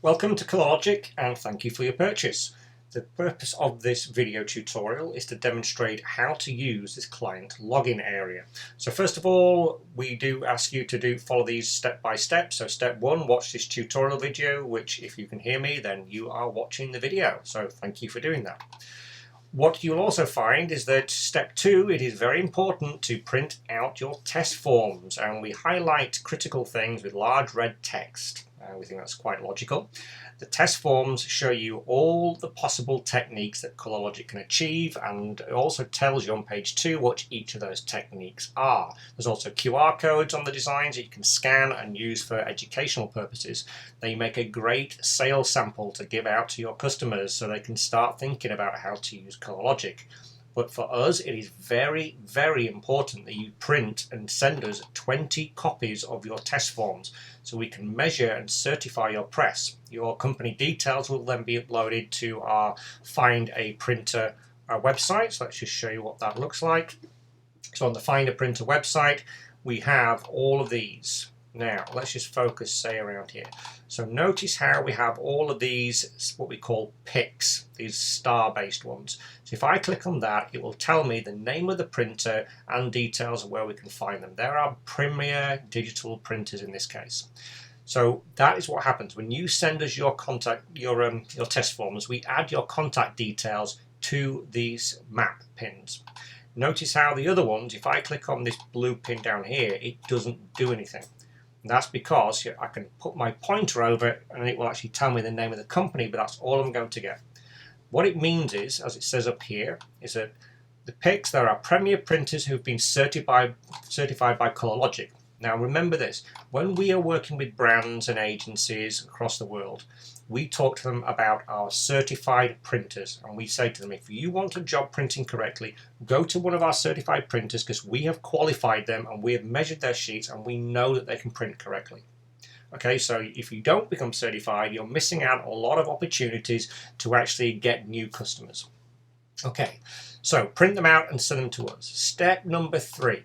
Welcome to ColorLogic and thank you for your purchase. The purpose of this video tutorial is to demonstrate how to use this client login area. So first of all, we do ask you to follow these step by step. So step one, watch this tutorial video, which if you can hear me, then you are watching the video. So thank you for doing that. What you'll also find is that step two, it is very important to print out your test forms, and we highlight critical things with large red text. We think that's quite logical. The test forms show you all the possible techniques that ColorLogic can achieve, and it also tells you on page 2 what each of those techniques are. There's also QR codes on the designs that you can scan and use for educational purposes. They make a great sales sample to give out to your customers so they can start thinking about how to use ColorLogic. But for us, it is very, very important that you print and send us 20 copies of your test forms so we can measure and certify your press. Your company details will then be uploaded to our Find a Printer website. So let's just show you what that looks like. So on the Find a Printer website, we have all of these. Now, let's just focus, say, around here. So notice how we have all of these, what we call picks, these star-based ones. So if I click on that, it will tell me the name of the printer and details of where we can find them. There are Premier digital printers in this case. So that is what happens when you send us your test forms. We add your contact details to these map pins. Notice how the other ones, if I click on this blue pin down here, it doesn't do anything. And that's because I can put my pointer over it and it will actually tell me the name of the company, but that's all I'm going to get. What it means is, as it says up here, is that the picks, there are Premier printers who've been certified by ColorLogic. Now remember this, when we are working with brands and agencies across the world, we talk to them about our certified printers, and we say to them, if you want a job printing correctly, go to one of our certified printers because we have qualified them and we have measured their sheets and we know that they can print correctly. Okay, so if you don't become certified, you're missing out on a lot of opportunities to actually get new customers. Okay, so print them out and send them to us. Step number 3,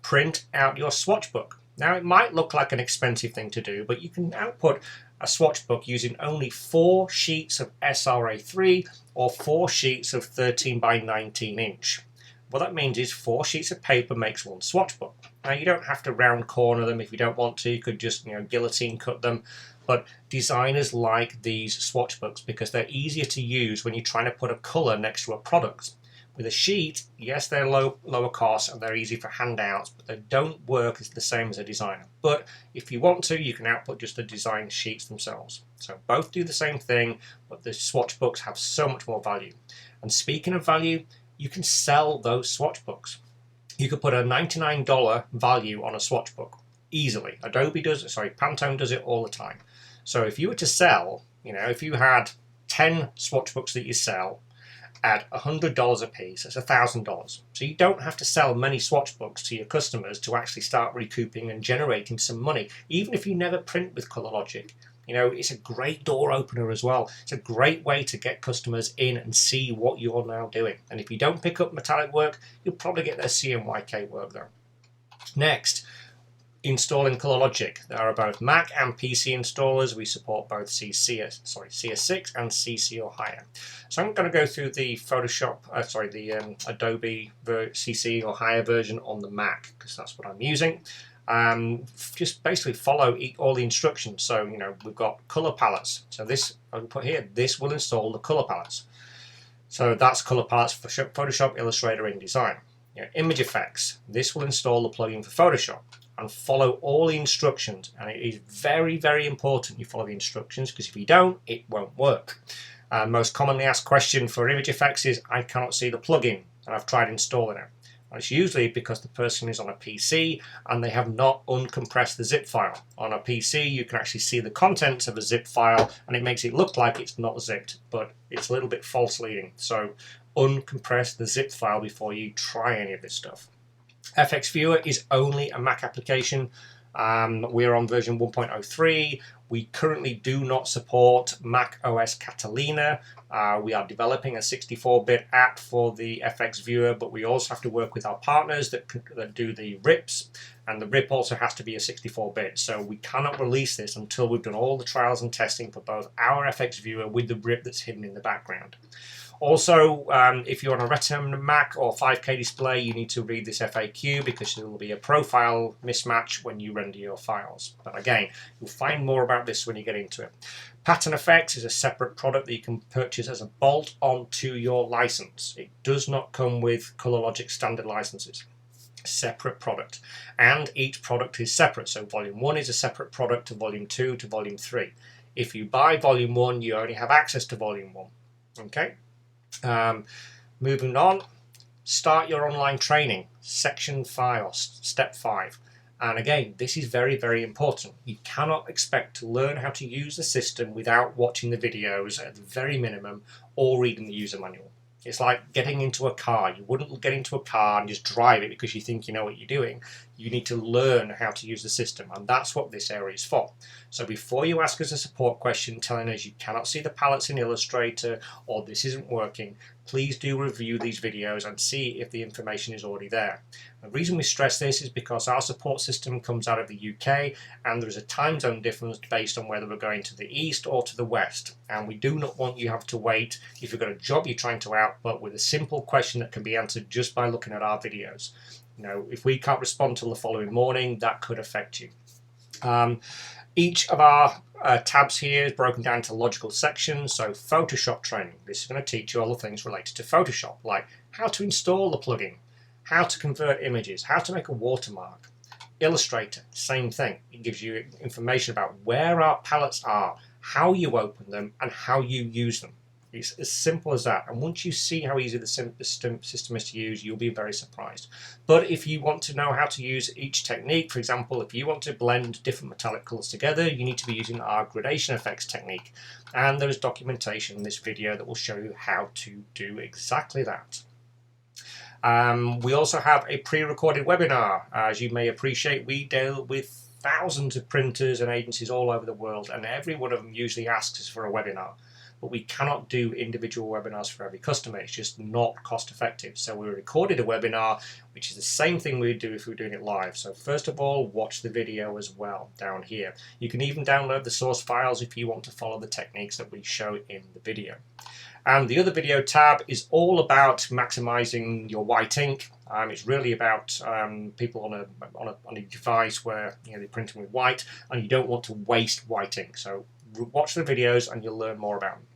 print out your swatch book. Now it might look like an expensive thing to do, but you can output a swatch book using only 4 sheets of SRA3 or 4 sheets of 13 by 19 inch. What that means is 4 sheets of paper makes one swatch book. Now you don't have to round corner them if you don't want to. You could just guillotine cut them. But designers like these swatch books because they're easier to use when you're trying to put a colour next to a product. With a sheet, yes, they're lower cost and they're easy for handouts, but they don't work as the same as a designer. But if you want to, you can output just the design sheets themselves. So both do the same thing, but the swatch books have so much more value. And speaking of value, you can sell those swatch books. You could put a $99 value on a swatch book easily. Pantone does it all the time. So if you were to sell, if you had 10 swatch books that you sell, at $100 a piece, that's $1,000. So you don't have to sell many swatch books to your customers to actually start recouping and generating some money, even if you never print with ColorLogic. It's a great door opener as well. It's a great way to get customers in and see what you're now doing. And if you don't pick up metallic work, you'll probably get their CMYK work though. Next, installing ColorLogic. There are both Mac and PC installers. We support both CS6 and CC or higher. So I'm going to go through the Adobe CC or higher version on the Mac because that's what I'm using. Just basically follow all the instructions. So we've got color palettes. So this I'll put here. This will install the color palettes. So that's color palettes for Photoshop, Illustrator, InDesign. Image effects. This will install the plugin for Photoshop. And follow all the instructions, and it is very, very important you follow the instructions because if you don't, it won't work. Most commonly asked question for image effects is I cannot see the plugin and I've tried installing it. And it's usually because the person is on a PC and they have not uncompressed the zip file. On a PC you can actually see the contents of a zip file and it makes it look like it's not zipped, but it's a little bit false leading. So uncompress the zip file before you try any of this stuff. FX Viewer is only a Mac application. We're on version 1.03. We currently do not support Mac OS Catalina. We are developing a 64-bit app for the FX Viewer, but we also have to work with our partners that do the RIPs, and the RIP also has to be a 64-bit. So we cannot release this until we've done all the trials and testing for both our FX Viewer with the RIP that's hidden in the background. Also, if you're on a Retina Mac or 5K display, you need to read this FAQ because there will be a profile mismatch when you render your files. But again, you'll find more about this when you get into it. Pattern Effects is a separate product that you can purchase as a bolt onto your license. It does not come with ColorLogic standard licenses. Separate product, and each product is separate. So Volume 1 is a separate product to Volume 2 to Volume 3. If you buy Volume 1, you only have access to Volume 1. Okay. Moving on, start your online training, section 5 or step 5. And again, this is very, very important. You cannot expect to learn how to use the system without watching the videos at the very minimum or reading the user manual. It's like getting into a car. You wouldn't get into a car and just drive it because you think you know what you're doing. You need to learn how to use the system, and that's what this area is for. So before you ask us a support question telling us you cannot see the palettes in Illustrator or this isn't working, please do review these videos and see if the information is already there. The reason we stress this is because our support system comes out of the UK, and there is a time zone difference based on whether we're going to the east or to the west, and we do not want you to have to wait if you've got a job you're trying to output with a simple question that can be answered just by looking at our videos. You know, if we can't respond till the following morning, that could affect you. Each of our tabs here is broken down into logical sections. So Photoshop training, this is going to teach you all the things related to Photoshop, like how to install the plugin, how to convert images, how to make a watermark. Illustrator, same thing. It gives you information about where our palettes are, how you open them, and how you use them. It's as simple as that, and once you see how easy the system is to use, you'll be very surprised. But if you want to know how to use each technique, for example, if you want to blend different metallic colors together, you need to be using our gradation effects technique, and there is documentation in this video that will show you how to do exactly that. We also have a pre-recorded webinar. As you may appreciate, we deal with thousands of printers and agencies all over the world, and every one of them usually asks us for a webinar. But we cannot do individual webinars for every customer. It's just not cost effective. So we recorded a webinar, which is the same thing we'd do if we were doing it live. So first of all, watch the video as well down here. You can even download the source files if you want to follow the techniques that we show in the video. And the other video tab is all about maximizing your white ink. It's really about people on a device where they're printing with white and you don't want to waste white ink. So watch the videos and you'll learn more about them.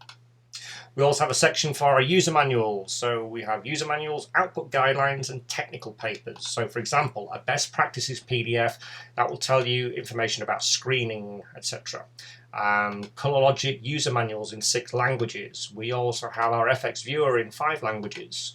We also have a section for our user manuals. So we have user manuals, output guidelines, and technical papers. So for example, a best practices PDF that will tell you information about screening, etc. ColorLogic user manuals in 6 languages. We also have our FX Viewer in 5 languages.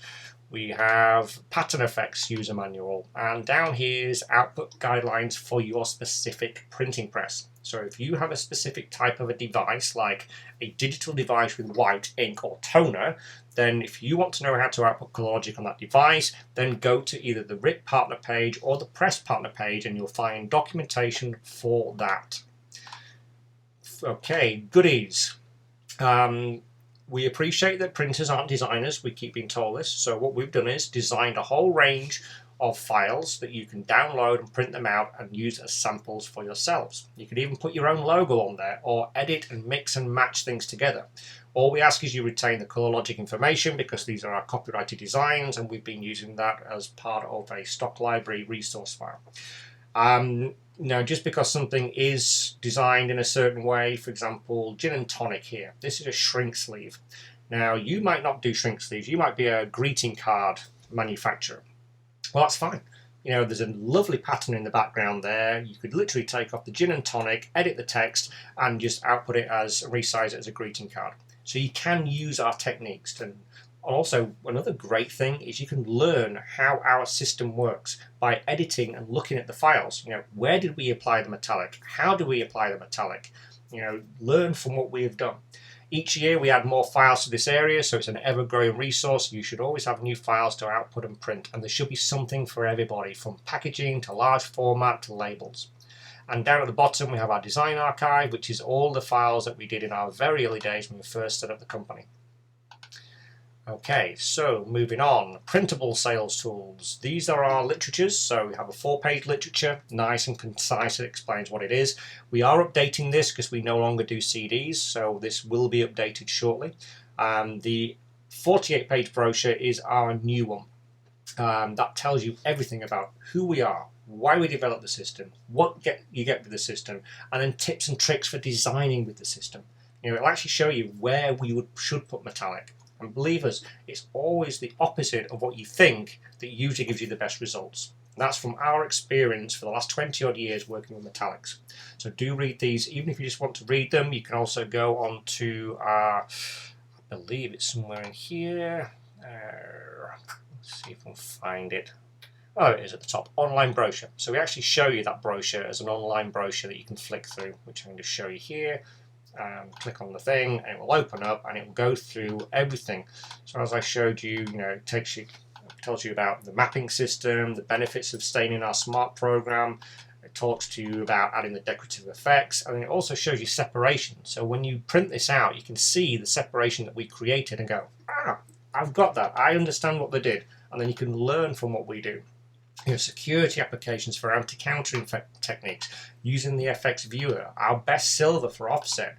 We have Pattern Effects user manual, and down here is output guidelines for your specific printing press. So if you have a specific type of a device, like a digital device with white ink or toner, then if you want to know how to output ColorLogic on that device, then go to either the RIP partner page or the press partner page and you'll find documentation for that. Okay, goodies. We appreciate that printers aren't designers, we keep being told this, so what we've done is designed a whole range of files that you can download and print them out and use as samples for yourselves. You can even put your own logo on there or edit and mix and match things together. All we ask is you retain the ColorLogic information because these are our copyrighted designs and we've been using that as part of a stock library resource file. Now, just because something is designed in a certain way, for example, gin and tonic here, this is a shrink sleeve. Now, you might not do shrink sleeves. You might be a greeting card manufacturer. Well, that's fine. There's a lovely pattern in the background there. You could literally take off the gin and tonic, edit the text, and just output it resize it as a greeting card. So you can use our techniques to. Also, another great thing is you can learn how our system works by editing and looking at the files. Where did we apply the metallic? How do we apply the metallic? Learn from what we have done. Each year we add more files to this area, so it's an ever-growing resource. You should always have new files to output and print, and there should be something for everybody, from packaging to large format to labels. And down at the bottom we have our design archive, which is all the files that we did in our very early days when we first set up the company. Okay, so moving on, printable sales tools. These are our literatures, so we have a 4-page literature, nice and concise, it explains what it is. We are updating this because we no longer do CDs, so this will be updated shortly. The 48-page brochure is our new one. That tells you everything about who we are, why we developed the system, what you get with the system, and then tips and tricks for designing with the system. It'll actually show you where we should put metallic. And believe us, it's always the opposite of what you think that usually gives you the best results. And that's from our experience for the last 20 odd years working with metallics. So do read these, even if you just want to read them. You can also go on to, I believe it's somewhere in here. Let's see if I can find it. Oh, it is at the top, online brochure. So we actually show you that brochure as an online brochure that you can flick through, which I'm going to show you here. Click on the thing and it will open up and it will go through everything. So as I showed you, it tells you about the mapping system, the benefits of staying in our smart program. It talks to you about adding the decorative effects, and it also shows you separation. So when you print this out, you can see the separation that we created and go, I've got that, I understand what they did, and then you can learn from what we do. Security applications for anti-countering techniques, using the FX viewer, our best silver for offset,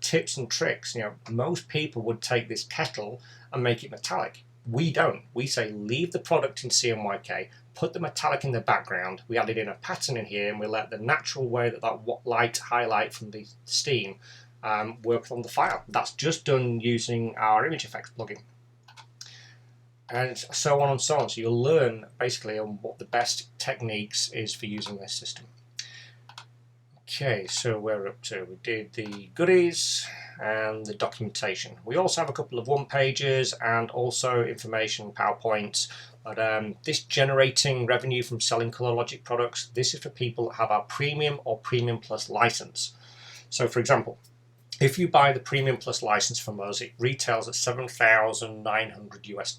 tips and tricks. Most people would take this kettle and make it metallic. We don't. We say leave the product in CMYK, put the metallic in the background. We added in a pattern in here, and we let the natural way that light highlight from the steam work on the file. That's just done using our Image Effects plugin. And so on and so on. So you'll learn basically on what the best techniques is for using this system. Okay, so we're up to, we did the goodies and the documentation. We also have a couple of one-pagers and also information PowerPoints. But this generating revenue from selling ColorLogic products, this is for people that have our Premium or Premium Plus license. So for example, if you buy the Premium Plus license from us, it retails at $7,900 US.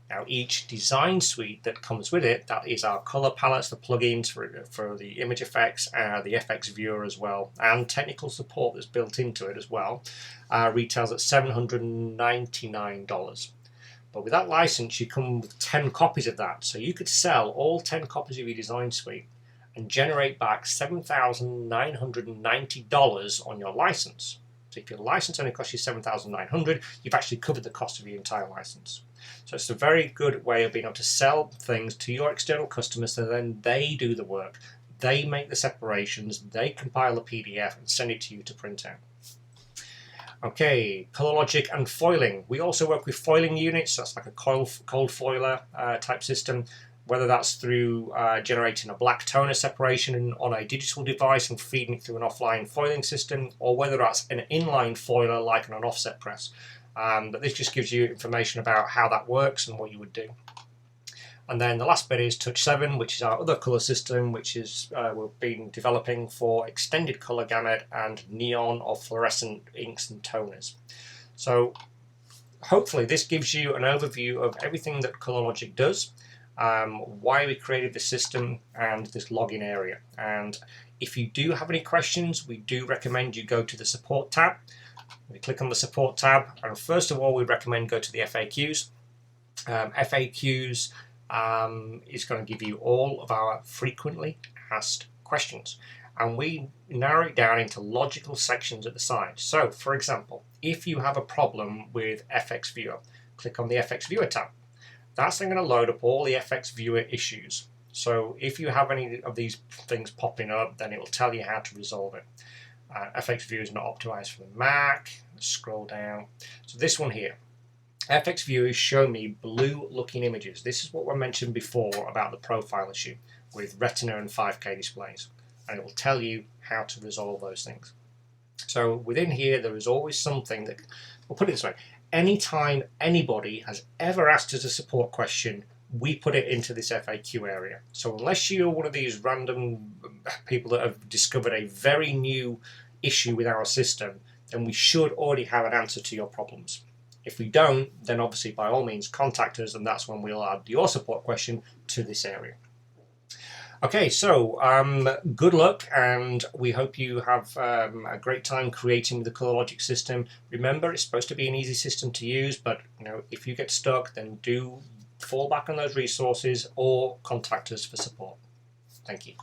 Now each design suite that comes with it, that is our color palettes, the plugins for the image effects, the FX viewer as well, and technical support that's built into it as well, retails at $799. But with that license, you come with 10 copies of that. So you could sell all 10 copies of your design suite and generate back $7,990 on your license. So if your license only costs you $7,900, you've actually covered the cost of your entire license. So it's a very good way of being able to sell things to your external customers, so then they do the work. They make the separations, they compile a PDF and send it to you to print out. Okay, ColorLogic and foiling. We also work with foiling units. That's like a cold foiler type system, whether that's through generating a black toner separation on a digital device and feeding it through an offline foiling system, or whether that's an inline foiler like on an offset press. But this just gives you information about how that works and what you would do. And then the last bit is Touch 7, which is our other colour system, which is we've been developing for extended colour gamut and neon or fluorescent inks and toners. So hopefully this gives you an overview of everything that ColorLogic does, why we created the system and this login area. And if you do have any questions, we do recommend you go to the support tab. We click on the support tab, and first of all we recommend go to the FAQs. FAQs is going to give you all of our frequently asked questions, and we narrow it down into logical sections at the side. So for example, if you have a problem with FX Viewer, click on the FX Viewer tab. That's then going to load up all the FX Viewer issues. So if you have any of these things popping up, then it will tell you how to resolve it. FX Viewer is not optimized for the Mac. Scroll down. So this one here, FX Viewer is showing me blue looking images. This is what we mentioned before about the profile issue with Retina and 5K displays, and it will tell you how to resolve those things. So within here there is always something that, we'll put it this way, anytime anybody has ever asked us a support question, we put it into this FAQ area. So unless you're one of these random people that have discovered a very new issue with our system, then we should already have an answer to your problems. If we don't, then obviously by all means contact us, and that's when we'll add your support question to this area. Okay, so good luck, and we hope you have a great time creating the ColorLogic system. Remember, it's supposed to be an easy system to use, but if you get stuck, then do fall back on those resources or contact us for support. Thank you.